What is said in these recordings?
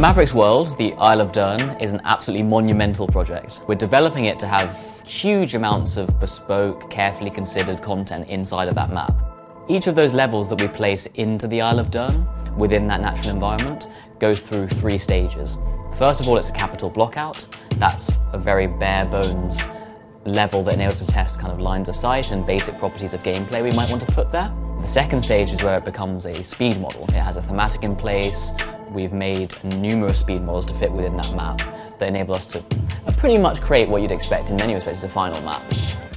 Mavericks world, the Isle of Dern, is an absolutely monumental project. We're developing it to have huge amounts of bespoke, carefully considered content inside of that map. Each of those levels that we place into the Isle of Dern, within that natural environment, goes through 3 stages. First of all, it's a capital blockout. That's a very bare bones level that enables us to test kind of lines of sight and basic properties of gameplay we might want to put there. The second stage is where it becomes a speed model. It has a thematic in place. We've made numerous speed models to fit within that map that enable us to pretty much create what you'd expect in many respects as a final map.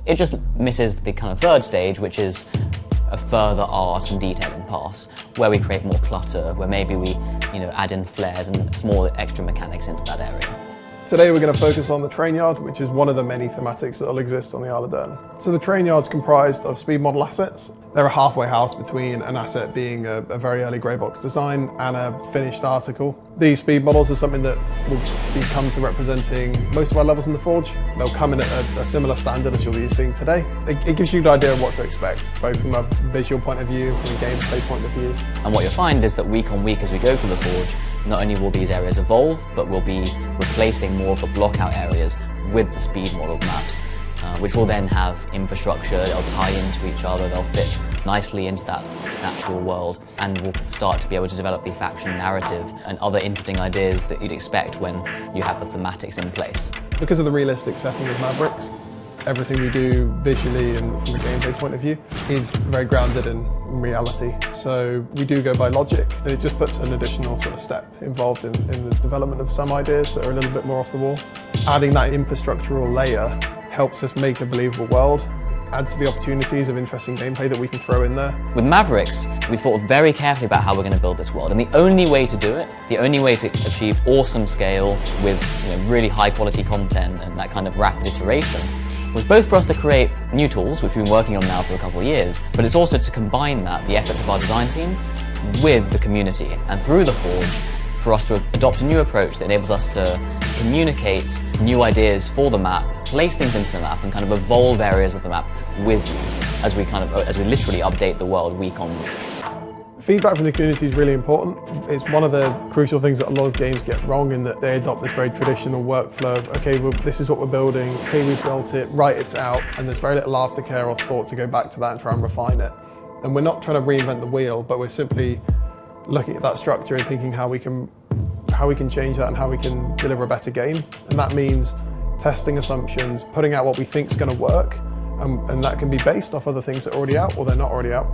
It just misses the kind of third stage, which is a further art and detailing pass, where we create more clutter, where maybe we add in flares and small extra mechanics into that area. Today we're going to focus on the train yard, which is one of the many thematics that will exist on the Isle of Dern. So the train yard's comprised of speed model assets. They're a halfway house between an asset being a very early grey box design and a finished article. These speed models are something that will come to representing most of our levels in the Forge. They'll come in at a similar standard as you'll be seeing today. It gives you an idea of what to expect, both from a visual point of view and from a gameplay point of view. And what you'll find is that week on week as we go through the Forge, not only will these areas evolve, but we'll be replacing more of the blockout areas with the speed model maps, which will then have infrastructure, they'll tie into each other, they'll fit nicely into that natural world, and we'll start to be able to develop the faction narrative and other interesting ideas that you'd expect when you have the thematics in place. Because of the realistic setting of Mavericks, everything we do visually and from a gameplay point of view is very grounded in reality. So we do go by logic, and it just puts an additional sort of step involved in the development of some ideas that are a little bit more off the wall. Adding that infrastructural layer helps us make a believable world, add to the opportunities of interesting gameplay that we can throw in there. With Mavericks, we thought very carefully about how we're going to build this world, and the only way to do it, the only way to achieve awesome scale with really high quality content and that kind of rapid iteration, was both for us to create new tools, which we've been working on now for a couple of years, but it's also to combine that, the efforts of our design team, with the community, and through the Forge, for us to adopt a new approach that enables us to communicate new ideas for the map, place things into the map, and kind of evolve areas of the map with you as we literally update the world week on week. Feedback from the community is really important. It's one of the crucial things that a lot of games get wrong, in that they adopt this very traditional workflow of, okay, well, this is what we're building, okay, we've built it, right, it's out, and there's very little aftercare or thought to go back to that and try and refine it. And we're not trying to reinvent the wheel, but we're simply looking at that structure and thinking how we can change that and how we can deliver a better game. And that means testing assumptions, putting out what we think is going to work, and that can be based off other things that are already out or they're not already out.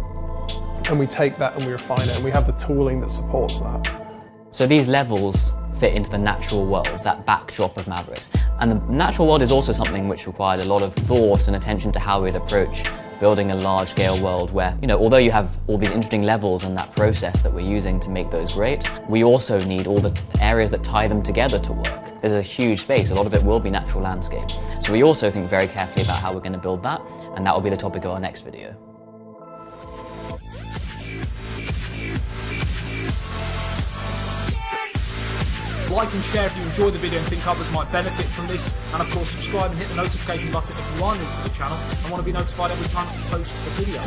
And we take that and we refine it, and we have the tooling that supports that. So these levels fit into the natural world, that backdrop of Mavericks. And the natural world is also something which required a lot of thought and attention to how we'd approach building a large-scale world where, although you have all these interesting levels and that process that we're using to make those great, we also need all the areas that tie them together to work. There's a huge space, a lot of it will be natural landscape. So we also think very carefully about how we're going to build that, and that will be the topic of our next video. Like and share if you enjoyed the video and think others might benefit from this, and of course subscribe and hit the notification button if you are new to the channel and want to be notified every time I post a video.